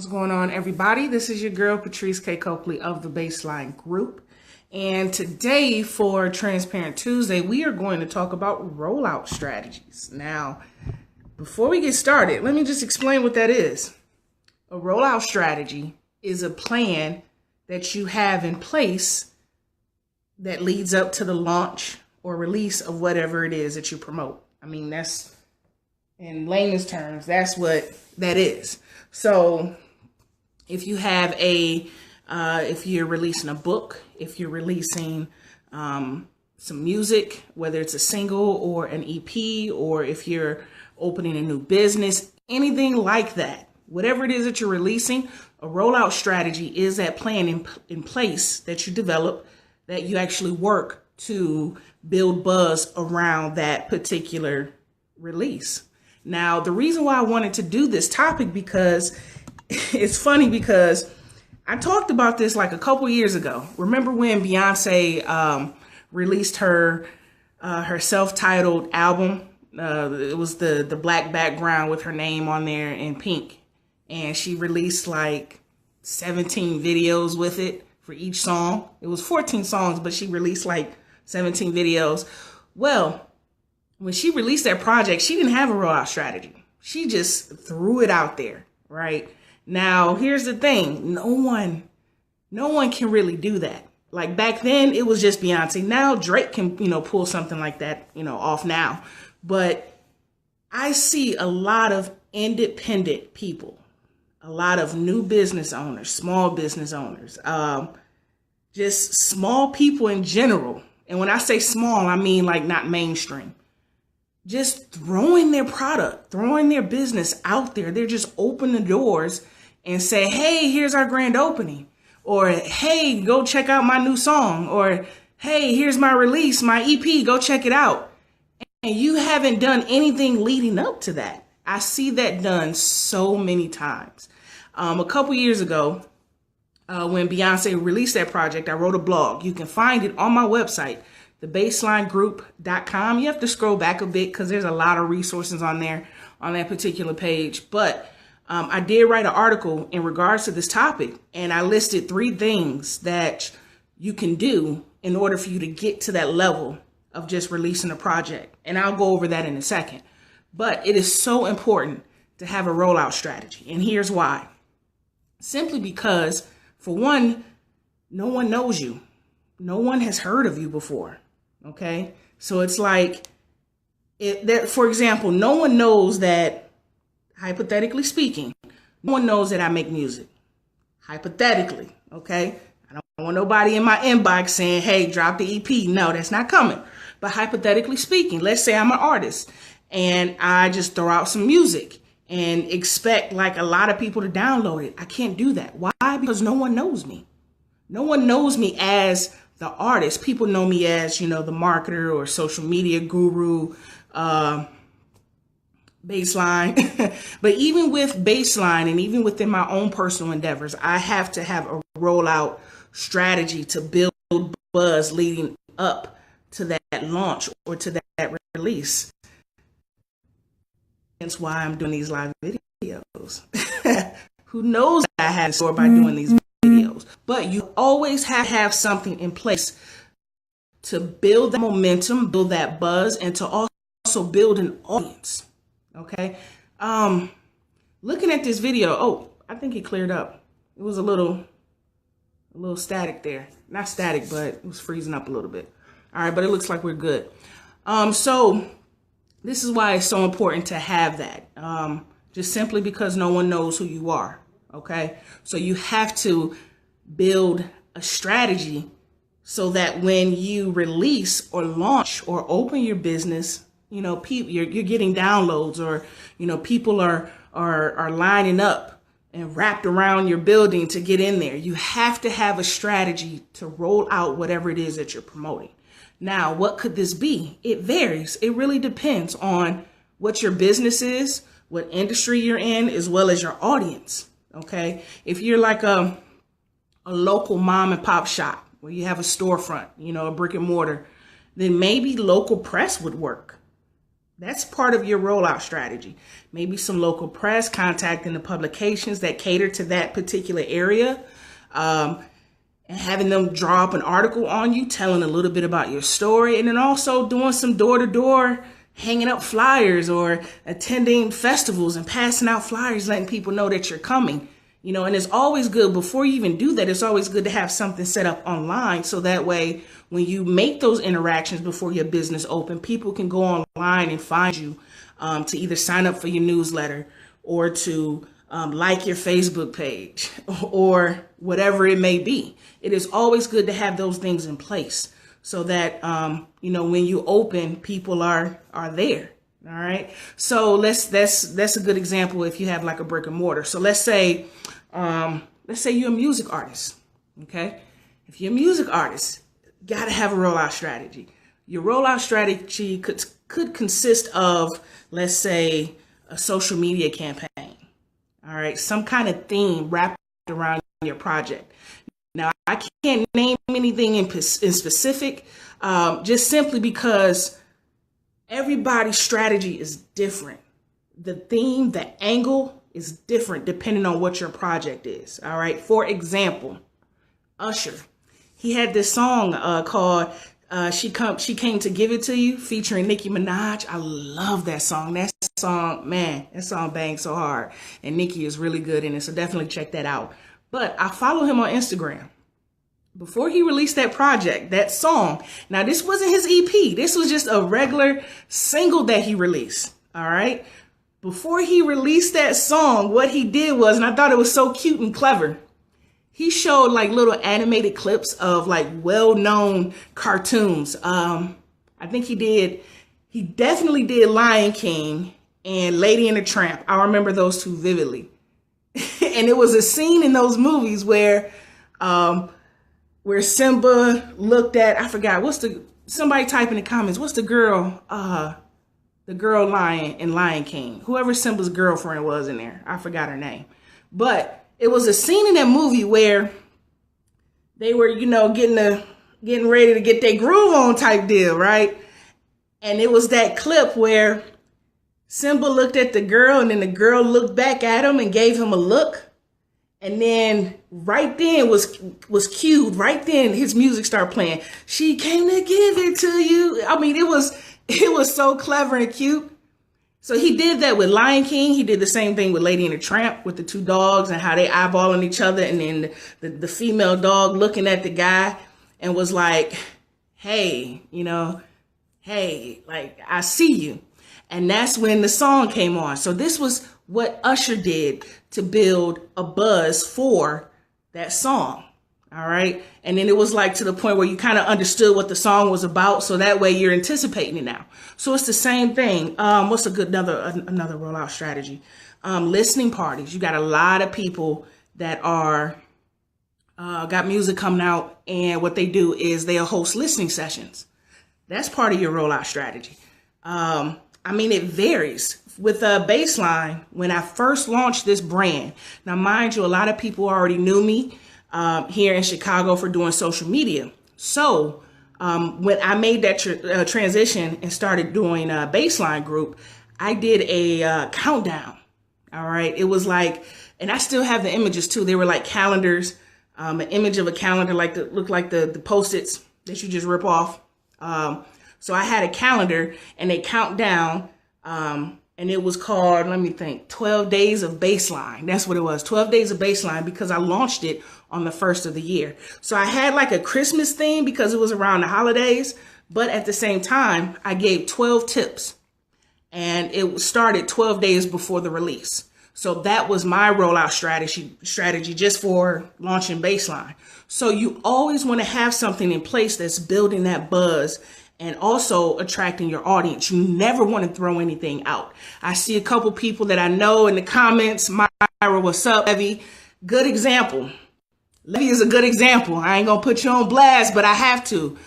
going on, everybody? This is your girl, Patrice K. Cokley of the Bassline Group. And today for Transparent Tuesday, we are going to talk about rollout strategies. Now, before we get started, let me just explain what that is. A rollout strategy is a plan that you have in place that leads up to the launch or release of whatever it is that you promote. I mean, that's, in layman's terms, that's what that is. So if you have if you're releasing a book, if you're releasing some music, whether it's a single or an EP, or if you're opening a new business, anything like that, whatever it is that you're releasing, a rollout strategy is that plan in place that you develop, that you actually work to build buzz around that particular release. Now, the reason why I wanted to do this topic, because it's funny, because I talked about this like a couple years ago. Remember when Beyonce released her self-titled album? It was the black background with her name on there in pink. And she released like 17 videos with it for each song. It was 14 songs, but she released like 17 videos. Well, when she released that project, she didn't have a rollout strategy. She just threw it out there, right? Now, here's the thing. No one can really do that. Like back then, it was just Beyonce. Now Drake can, pull something like that, off now. But I see a lot of independent people, a lot of new business owners, small business owners, just small people in general. And when I say small, I mean like not mainstream. Just throwing their product, throwing their business out there. They're just open the doors and say, hey, here's our grand opening. Or, hey, go check out my new song. Or, hey, here's my release, my EP, go check it out. And you haven't done anything leading up to that. I see that done so many times. A couple years ago, when Beyonce released that project, I wrote a blog. You can find it on my website, thebasslinegroup.com. You have to scroll back a bit because there's a lot of resources on there on that particular page. But I did write an article in regards to this topic, and I listed 3 things that you can do in order for you to get to that level of just releasing a project. And I'll go over that in a second. But it is so important to have a rollout strategy. And here's why. Simply because, for one, no one knows you. No one has heard of you before. Okay, so it's like for example, no one knows that, hypothetically speaking, no one knows that I make music. Hypothetically, okay? I don't want nobody in my inbox saying, hey, drop the EP. No, that's not coming. But hypothetically speaking, let's say I'm an artist and I just throw out some music and expect like a lot of people to download it. I can't do that. Why? Because no one knows me. No one knows me as the artist. People know me as, the marketer or social media guru, Bassline. But even with Bassline and even within my own personal endeavors, I have to have a rollout strategy to build buzz leading up to that launch or to that release. That's why I'm doing these live videos. Who knows what I have in store by doing these videos? But you always have something in place to build that momentum, build that buzz, and to also build an audience. Okay. Looking at this video, oh, I think it cleared up. It was a little static there. Not static, but it was freezing up a little bit. All right, but it looks like we're good. So this is why it's so important to have that. Just simply because no one knows who you are. Okay. So you have to build a strategy so that when you release or launch or open your business, you're getting downloads, or, people are lining up and wrapped around your building to get in there. You have to have a strategy to roll out whatever it is that you're promoting. Now, what could this be? It varies. It really depends on what your business is, what industry you're in, as well as your audience. Okay. If you're like a local mom and pop shop where you have a storefront, a brick and mortar, then maybe local press would work. That's part of your rollout strategy. Maybe some local press, contacting the publications that cater to that particular area, and having them draw up an article on you, telling a little bit about your story, and then also doing some door-to-door, hanging up flyers or attending festivals and passing out flyers, letting people know that you're coming. And it's always good, before you even do that, it's always good to have something set up online, so that way when you make those interactions before your business open, people can go online and find you, to either sign up for your newsletter or to like your Facebook page or whatever it may be. It is always good to have those things in place so that, when you open, people are there. All right. So that's a good example if you have like a brick and mortar. So let's say you're a music artist. Okay. If you're a music artist, got to have a rollout strategy. Your rollout strategy could consist of, let's say, a social media campaign. All right. Some kind of theme wrapped around your project. Now, I can't name anything in specific, just simply because everybody's strategy is different. The theme, the angle is different depending on what your project is. All right. For example, Usher, he had this song called She Came to Give It to You, featuring Nicki Minaj. I love that song. That song bangs so hard. And Nicki is really good in it. So definitely check that out. But I follow him on Instagram. Before he released that project, that song, now this wasn't his EP. This was just a regular single that he released. All right. Before he released that song, what he did was, and I thought it was so cute and clever, he showed like little animated clips of like well-known cartoons. I think he definitely did Lion King and Lady and the Tramp. I remember those two vividly. And it was a scene in those movies where Simba looked at, I forgot, somebody type in the comments, what's the girl lion in Lion King? Whoever Simba's girlfriend was in there, I forgot her name. But it was a scene in that movie where they were, getting ready to get their groove on type deal, right? And it was that clip where Simba looked at the girl and then the girl looked back at him and gave him a look. And then right then was cued. Right then his music started playing. She came to give it to you. I mean, it was so clever and cute. So he did that with Lion King. He did the same thing with Lady and the Tramp with the two dogs and how they eyeballing each other. And then the female dog looking at the guy and was like, hey, like, I see you. And that's when the song came on. So this was what Usher did to build a buzz for that song. All right. And then it was like to the point where you kind of understood what the song was about. So that way you're anticipating it now. So it's the same thing. What's another rollout strategy? Listening parties. You got a lot of people that are got music coming out, and what they do is they'll host listening sessions. That's part of your rollout strategy. It varies. With Bassline, when I first launched this brand, now mind you, a lot of people already knew me here in Chicago for doing social media. So when I made that transition and started doing Bassline Group, I did a countdown. All right. It was like, and I still have the images too. They were like calendars, an image of a calendar, looked like the Post-its that you just rip off. So I had a calendar and they count down. And it was called, 12 Days of Bassline. That's what it was, 12 Days of Bassline, because I launched it on the first of the year. So I had like a Christmas theme because it was around the holidays. But at the same time, I gave 12 tips. And it started 12 days before the release. So that was my rollout strategy just for launching Bassline. So you always want to have something in place that's building that buzz and also attracting your audience. You never want to throw anything out. I see a couple people that I know in the comments. Myra, what's up, Levy? Good example. Levy is a good example. I ain't going to put you on blast, but I have to.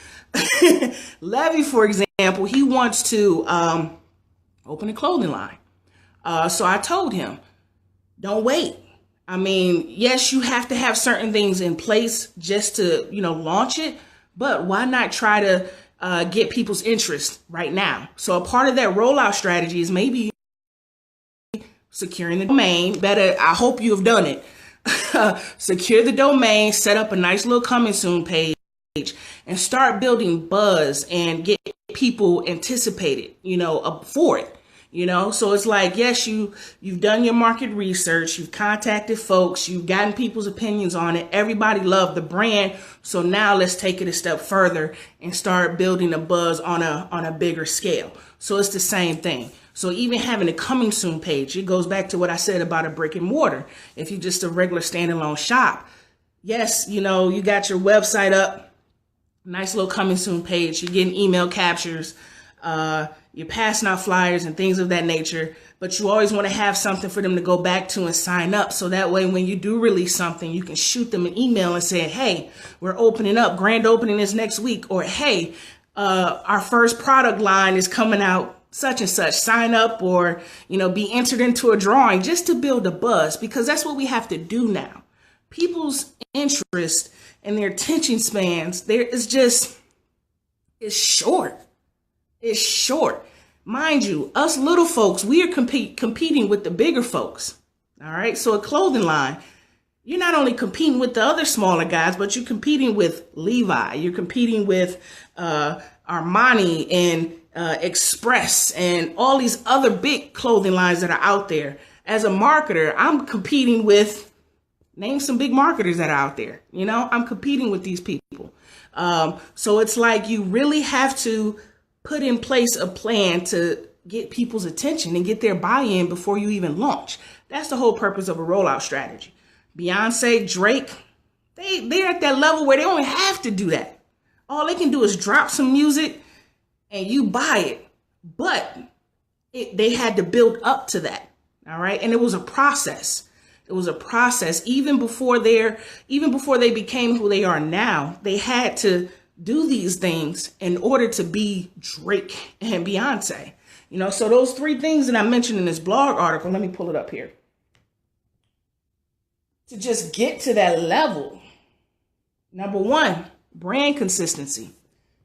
Levy, for example, he wants to open a clothing line. So I told him, don't wait. Yes, you have to have certain things in place just to, launch it, but why not try to get people's interest right now. So a part of that rollout strategy is maybe securing the domain. I hope you have done it. Secure the domain, set up a nice little coming soon page, and start building buzz and get people anticipated, for it. So it's like, yes, you've done your market research, you've contacted folks, you've gotten people's opinions on it. Everybody loved the brand. So now let's take it a step further and start building a buzz on a bigger scale. So it's the same thing. So even having a coming soon page, it goes back to what I said about a brick and mortar. If you're just a regular standalone shop, yes, you got your website up, nice little coming soon page, you're getting email captures, you're passing out flyers and things of that nature, but you always want to have something for them to go back to and sign up. So that way, when you do release something, you can shoot them an email and say, hey, we're opening up, grand opening is next week, or hey, our first product line is coming out such and such, sign up, or, be entered into a drawing, just to build a buzz, because that's what we have to do now. People's interest and their attention spans, it's short. It's short. Mind you, us little folks, we are competing with the bigger folks. All right. So a clothing line, you're not only competing with the other smaller guys, but you're competing with Levi. You're competing with Armani and Express and all these other big clothing lines that are out there. As a marketer, I'm competing with, name some big marketers that are out there. I'm competing with these people. So it's like you really have to put in place a plan to get people's attention and get their buy-in before you even launch. That's the whole purpose of a rollout strategy. Beyonce, Drake, they're at that level where they don't have to do that. All they can do is drop some music and you buy it. But they had to build up to that. All right. And it was a process. It was a process. Even before they became who they are now, they had to do these things in order to be Drake and Beyonce. So those three things that I mentioned in this blog article, let me pull it up here. To just get to that level, number one, brand consistency.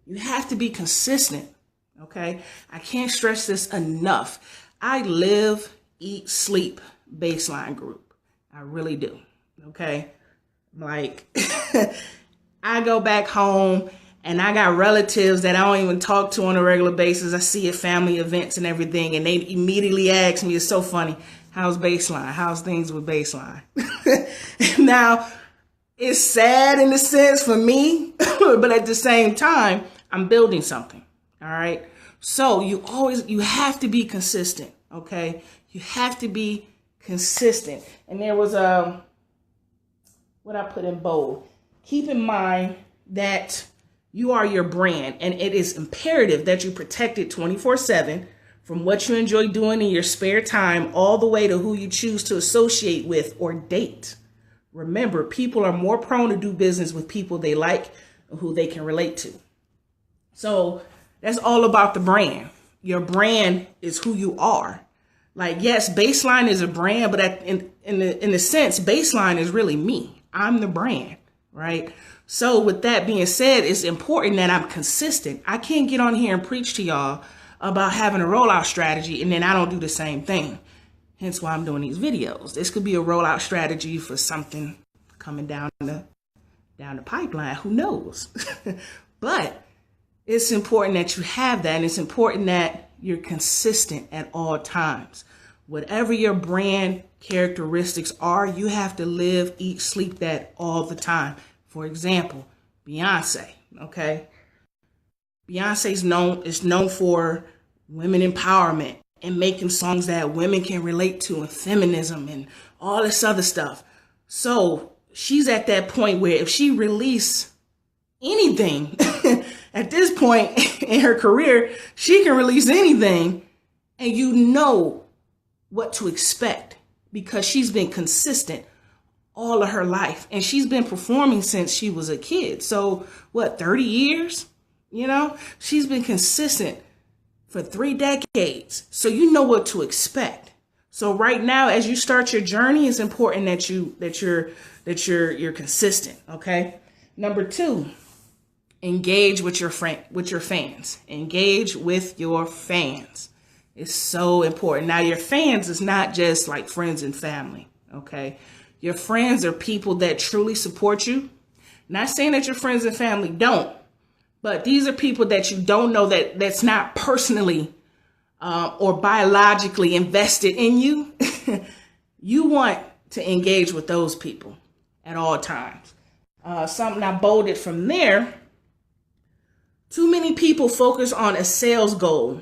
You have to be consistent. Okay. I can't stress this enough. I live, eat, sleep Bassline Group. I really do. Okay. Like I go back home and I got relatives that I don't even talk to on a regular basis. I see at family events and everything. And they immediately ask me, it's so funny. How's Bassline? How's things with Bassline? Now, it's sad in a sense for me, but at the same time, I'm building something. All right. So you have to be consistent. Okay. You have to be consistent. And there was what I put in bold. Keep in mind that you are your brand, and it is imperative that you protect it 24/7 from what you enjoy doing in your spare time all the way to who you choose to associate with or date. Remember, people are more prone to do business with people they like and who they can relate to. So that's all about the brand. Your brand is who you are. Like, yes, Bassline is a brand, but in the sense, Bassline is really me. I'm the brand, right? So with that being said, it's important that I'm consistent. I can't get on here and preach to y'all about having a rollout strategy and then I don't do the same thing. Hence why I'm doing these videos. This could be a rollout strategy for something coming down the pipeline. Who knows? But it's important that you have that, and it's important that you're consistent at all times. Whatever your brand characteristics are, you have to live, eat, sleep that all the time. For example, Beyonce, okay? Beyonce is known for women empowerment and making songs that women can relate to, and feminism and all this other stuff. So she's at that point where if she release anything at this point in her career, she can release anything and you know what to expect because she's been consistent all of her life. And she's been performing since she was a kid. So what, 30 years? She's been consistent for 3 decades. So you know what to expect. So right now, as you start your journey, it's important that you're consistent. Okay. Number 2, Engage with your fans. Engage with your fans. It's so important. Now, your fans is not just like friends and family, okay? Your friends are people that truly support you. Not saying that your friends and family don't, but these are people that you don't know that's not personally or biologically invested in you. You want to engage with those people at all times. Something I bolded from there. Too many people focus on a sales goal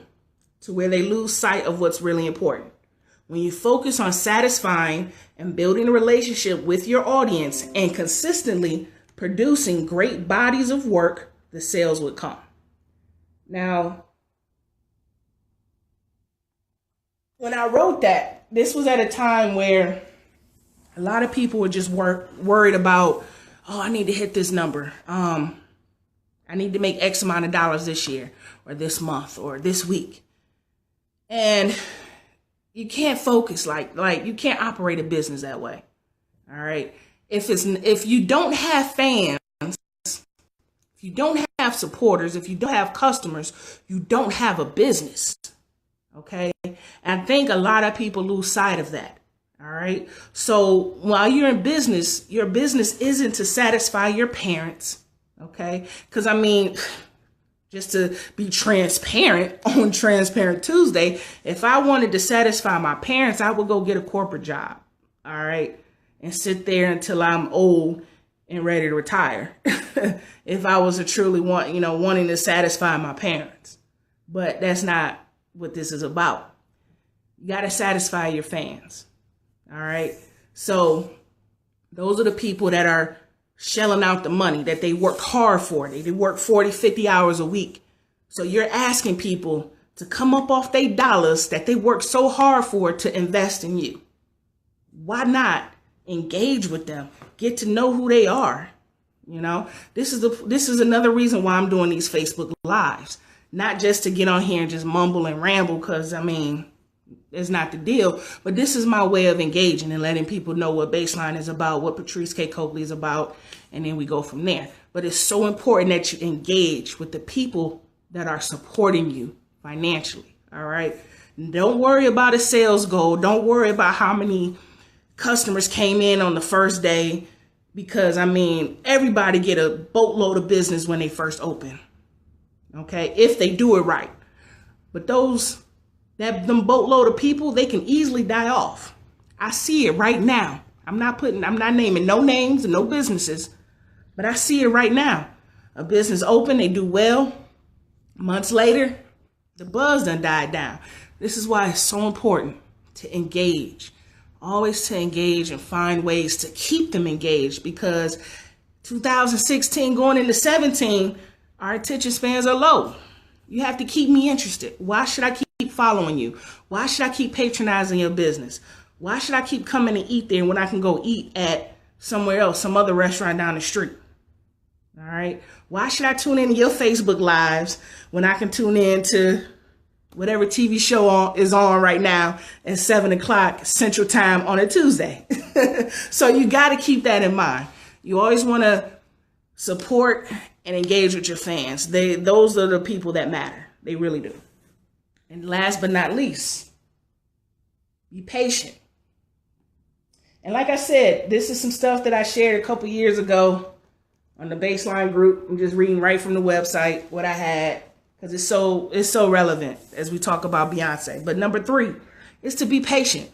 to where they lose sight of what's really important. When you focus on satisfying and building a relationship with your audience and consistently producing great bodies of work, the sales would come. Now, when I wrote that, this was at a time where a lot of people were just worried about, oh, I need to hit this number. I need to make X amount of dollars this year or this month or this week. And you can't focus like you can't operate a business that way. All right. If you don't have fans, if you don't have supporters, if you don't have customers, you don't have a business. Okay. And I think a lot of people lose sight of that. All right. So while you're in business, your business isn't to satisfy your parents. Okay. Because I mean, just to be transparent on Transparent Tuesday, if I wanted to satisfy my parents, I would go get a corporate job. All right. And sit there until I'm old and ready to retire. If I was to truly wanting to satisfy my parents. But that's not what this is about. You got to satisfy your fans. All right. So those are the people that are shelling out the money that they work hard for. They work 40, 50 hours a week. So you're asking people to come up off their dollars that they work so hard for to invest in you. Why not engage with them? Get to know who they are. You know, this is another reason why I'm doing these Facebook Lives. Not just to get on here and just mumble and ramble, because I mean, it's not the deal. But this is my way of engaging and letting people know what Bassline is about, what Patrice K. Cokley is about, and then we go from there. But it's so important that you engage with the people that are supporting you financially. All right. Don't worry about a sales goal. Don't worry about how many customers came in on the first day, because I mean, everybody get a boatload of business when they first open. Okay. If they do it right. But them boatload of people, they can easily die off. I see it right now. I'm not naming no names and no businesses, but I see it right now. A business open, they do well. Months later, the buzz done died down. This is why it's so important to engage. Always to engage and find ways to keep them engaged, because 2016 going into 17, our attention spans are low. You have to keep me interested. Why should I keep following you? Why should I keep patronizing your business? Why should I keep coming to eat there when I can go eat at somewhere else, some other restaurant down the street? All right. Why should I tune into your Facebook Lives when I can tune in to whatever TV show is on right now at 7 o'clock Central Time on a Tuesday? So you got to keep that in mind. You always want to support and engage with your fans. Those are the people that matter. They really do. And last but not least, be patient. And like I said, this is some stuff that I shared a couple years ago on the Bassline Group. I'm just reading right from the website what I had, because it's so relevant as we talk about Beyonce. But number 3 is to be patient.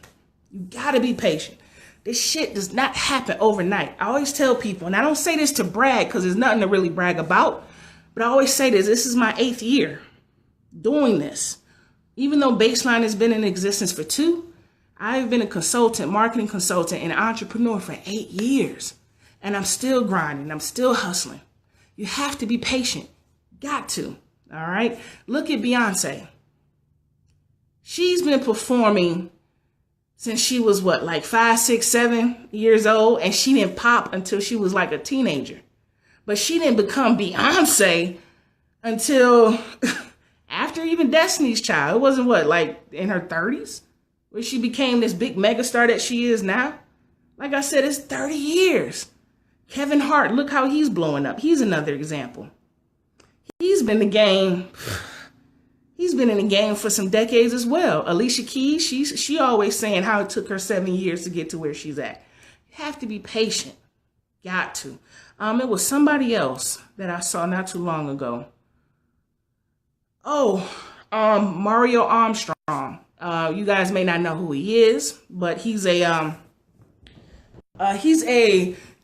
You got to be patient. This shit does not happen overnight. I always tell people, and I don't say this to brag because there's nothing to really brag about, but I always say this is my 8th year doing this. Even though Bassline has been in existence for 2, I've been a consultant, marketing consultant, and entrepreneur for 8 years. And I'm still grinding. I'm still hustling. You have to be patient. Got to. All right. Look at Beyonce. She's been performing since she was like 5, 6, 7 years old. And she didn't pop until she was like a teenager. But she didn't become Beyonce until after even Destiny's Child. It wasn't like in her 30s where she became this big megastar that she is now. Like I said, it's 30 years. Kevin Hart, look how he's blowing up. He's another example. he's been in the game. He's been in the game for some decades as well. Alicia Keys, she always saying how it took her 7 years to get to where she's at. You have to be patient. Got to. It was somebody else that I saw not too long ago. Mario Armstrong. You guys may not know who he is, but he's a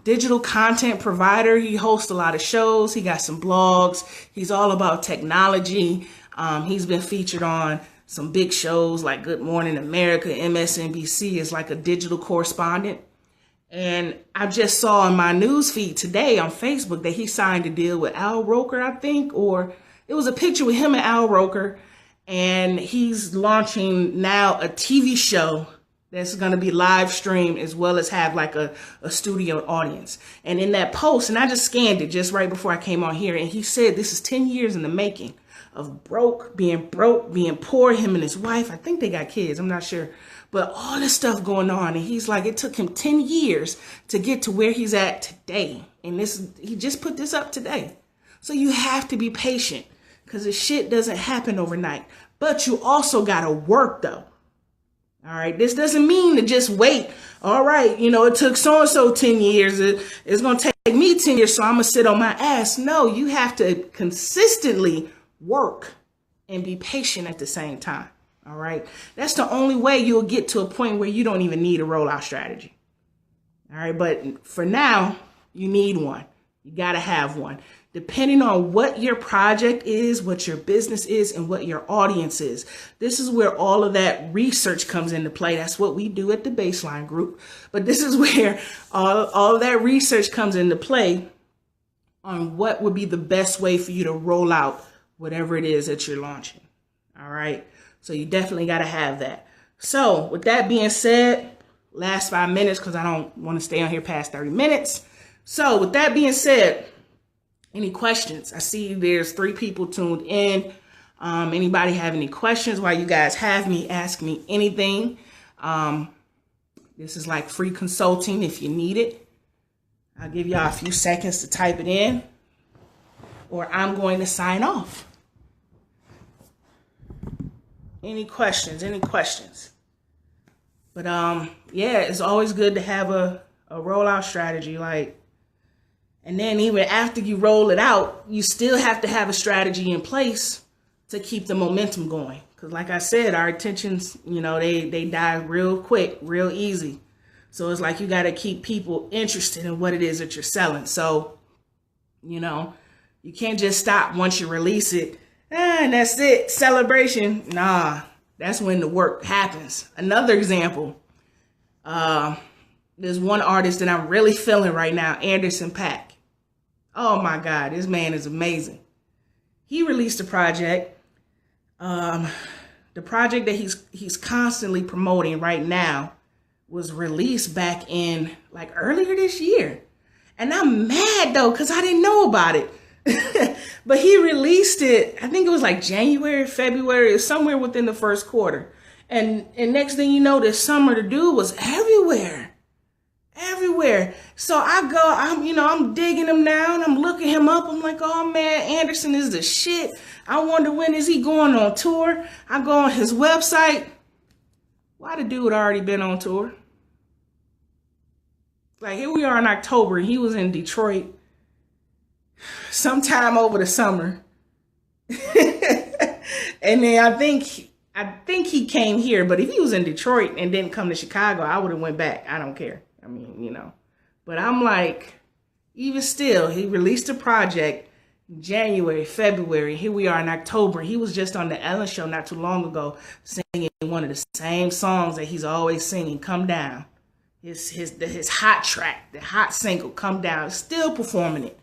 digital content provider. He hosts a lot of shows. He got some blogs. He's all about technology. He's been featured on some big shows like Good Morning America, MSNBC is like a digital correspondent. And I just saw in my news feed today on Facebook that he signed a deal with Al Roker, I think, or it was a picture with him and Al Roker. And he's launching now a TV show that's going to be live streamed as well as have like a studio audience. And in that post, and I just scanned it just right before I came on here, and he said this is 10 years in the making of being poor, him and his wife. I think they got kids, I'm not sure. But all this stuff going on, and he's like, it took him 10 years to get to where he's at today. And he just put this up today. So you have to be patient because the shit doesn't happen overnight. But you also got to work though. All right. This doesn't mean to just wait. All right. It took so-and-so 10 years. It's going to take me 10 years. So I'm going to sit on my ass. No, you have to consistently work and be patient at the same time. All right. That's the only way you'll get to a point where you don't even need a rollout strategy. All right. But for now, you need one. You got to have one. Depending on what your project is, what your business is, and what your audience is. This is where all of that research comes into play. That's what we do at the Bassline Group. But this is where all of that research comes into play on what would be the best way for you to roll out whatever it is that you're launching. All right. So you definitely got to have that. So with that being said, last 5 minutes, because I don't want to stay on here past 30 minutes. So with that being said, any questions? I see there's 3 people tuned in. Anybody have any questions while you guys have me? Ask me anything. This is like free consulting if you need it. I'll give y'all a few seconds to type it in, or I'm going to sign off. Any questions? Any questions? But yeah, it's always good to have a rollout strategy. And then even after you roll it out, you still have to have a strategy in place to keep the momentum going. Because like I said, our attentions, they die real quick, real easy. So it's like you got to keep people interested in what it is that you're selling. So, you can't just stop once you release it. And that's it. Celebration. Nah, that's when the work happens. Another example. There's one artist that I'm really feeling right now, Anderson .Paak. Oh my God, this man is amazing. He released a project. The project that he's constantly promoting right now was released back in earlier this year. And I'm mad though, because I didn't know about it. But he released it, I think it was January, February, or somewhere within the first quarter. And next thing you know, this summer, the dude was everywhere. So I'm digging him now and I'm looking him up. I'm like, oh man, Anderson is the shit. I wonder when is he going on tour? I go on his website. Why the dude already been on tour? Here we are in October and he was in Detroit sometime over the summer. And then I think he came here, but if he was in Detroit and didn't come to Chicago, I would have went back. I don't care. I mean, but I'm even still, he released a project in January, February. Here we are in October. He was just on the Ellen Show not too long ago, singing one of the same songs that he's always singing, Come Down. His hot track, the hot single, Come Down, still performing it.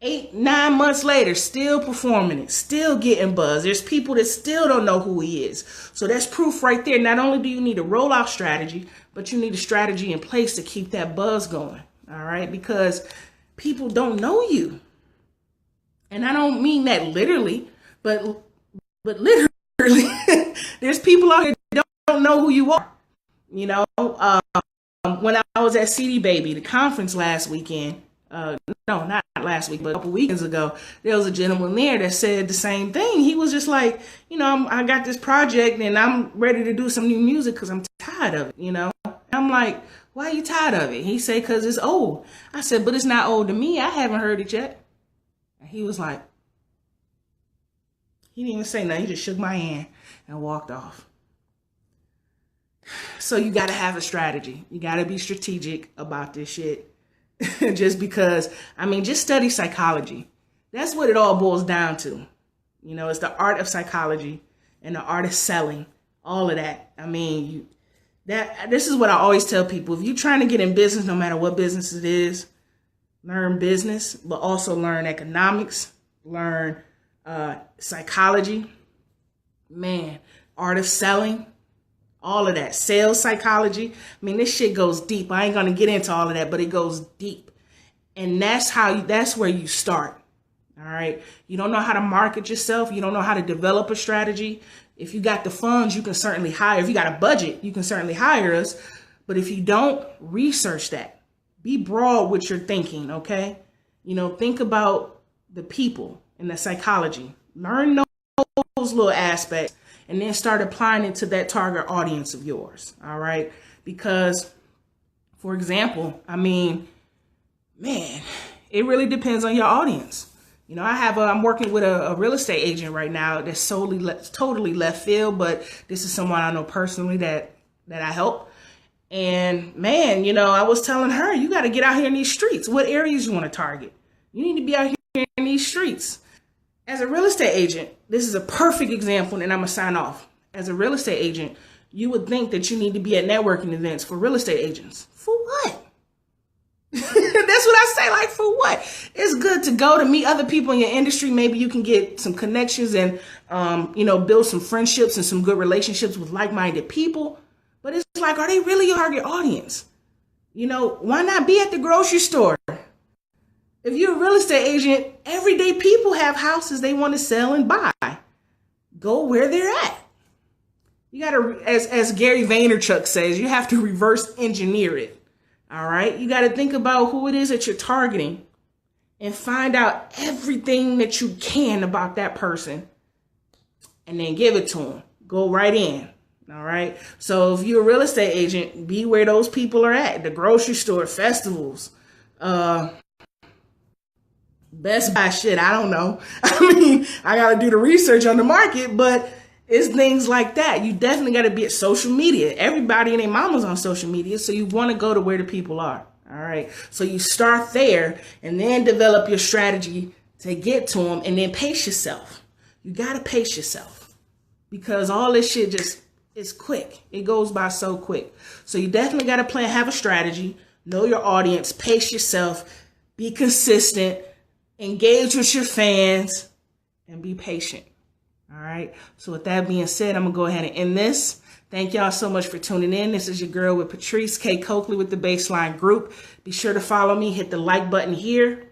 8, 9 months later, still performing it, still getting buzz. There's people that still don't know who he is. So that's proof right there. Not only do you need a rollout strategy, but you need a strategy in place to keep that buzz going. All right. Because people don't know you. And I don't mean that literally, but literally, there's people out here that don't know who you are. When I was at CD Baby, the conference last weekend, no, not last week, but a couple weekends ago, there was a gentleman there that said the same thing. He was just like, I got this project and I'm ready to do some new music because I'm tired of it, I'm like, why are you tired of it? He said, because it's old. I said, but it's not old to me. I haven't heard it yet. And he was like, he didn't even say nothing. He just shook my hand and walked off. So you got to have a strategy. You got to be strategic about this shit. Just because, just study psychology. That's what it all boils down to. It's the art of psychology and the art of selling, all of that. This is what I always tell people. If you're trying to get in business, no matter what business it is, learn business, but also learn economics, learn psychology, art of selling, all of that, sales psychology. This shit goes deep. I ain't going to get into all of that, but it goes deep. And that's where you start. All right. You don't know how to market yourself. You don't know how to develop a strategy. If you got the funds, you can certainly hire. If you got a budget, you can certainly hire us. But if you don't, research that. Be broad with your thinking. Okay. Think about the people and the psychology. Learn those little aspects. And then start applying it to that target audience of yours. All right. Because, for example, it really depends on your audience. I'm working with a real estate agent right now that's totally left field, but this is someone I know personally that I help. And I was telling her, you got to get out here in these streets. What areas you want to target? You need to be out here in these streets. As a real estate agent, this is a perfect example, and I'm going to sign off. As a real estate agent, you would think that you need to be at networking events for real estate agents. For what? That's what I say, like, for what? It's good to go to meet other people in your industry. Maybe you can get some connections and, build some friendships and some good relationships with like-minded people. But it's like, are they really your target audience? Why not be at the grocery store? If you're a real estate agent, everyday people have houses they want to sell and buy. Go where they're at. You got to, as Gary Vaynerchuk says, you have to reverse engineer it. All right. You got to think about who it is that you're targeting and find out everything that you can about that person and then give it to them. Go right in. All right. So if you're a real estate agent, be where those people are at. The grocery store, festivals, Best Buy, shit, I don't know. I got to do the research on the market, but it's things like that. You definitely got to be at social media. Everybody and their mama's on social media, so you want to go to where the people are. All right. So you start there and then develop your strategy to get to them and then pace yourself. You got to pace yourself because all this shit just is quick. It goes by so quick. So you definitely got to have a strategy, know your audience, pace yourself, be consistent, engage with your fans, and be patient. All right. So with that being said, I'm going to go ahead and end this. Thank y'all so much for tuning in. This is your girl with Patrice K. Cokley with the Bassline Group. Be sure to follow me. Hit the like button here.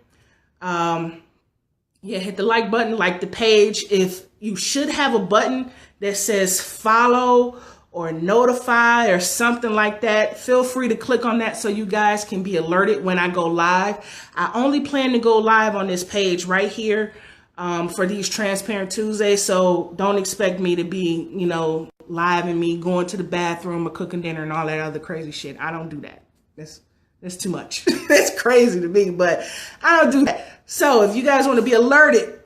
Hit the like button, like the page. If you should have a button that says follow or notify or something like that, feel free to click on that so you guys can be alerted when I go live. I only plan to go live on this page right here for these Transparent Tuesdays. So don't expect me to be, live and me going to the bathroom or cooking dinner and all that other crazy shit. I don't do that. That's too much. That's crazy to me, but I don't do that. So if you guys want to be alerted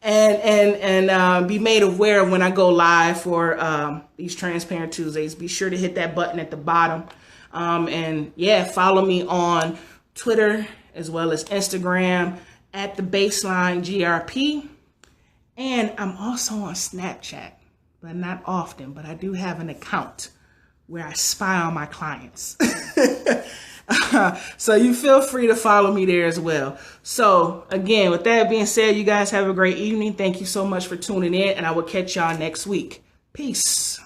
and be made aware when I go live for these Transparent Tuesdays, be sure to hit that button at the bottom. Follow me on Twitter as well as Instagram at the Bassline GRP. And I'm also on Snapchat, but not often, but I do have an account where I spy on my clients. So you feel free to follow me there as well. So again, with that being said, you guys have a great evening. Thank you so much for tuning in, and I will catch y'all next week. Peace.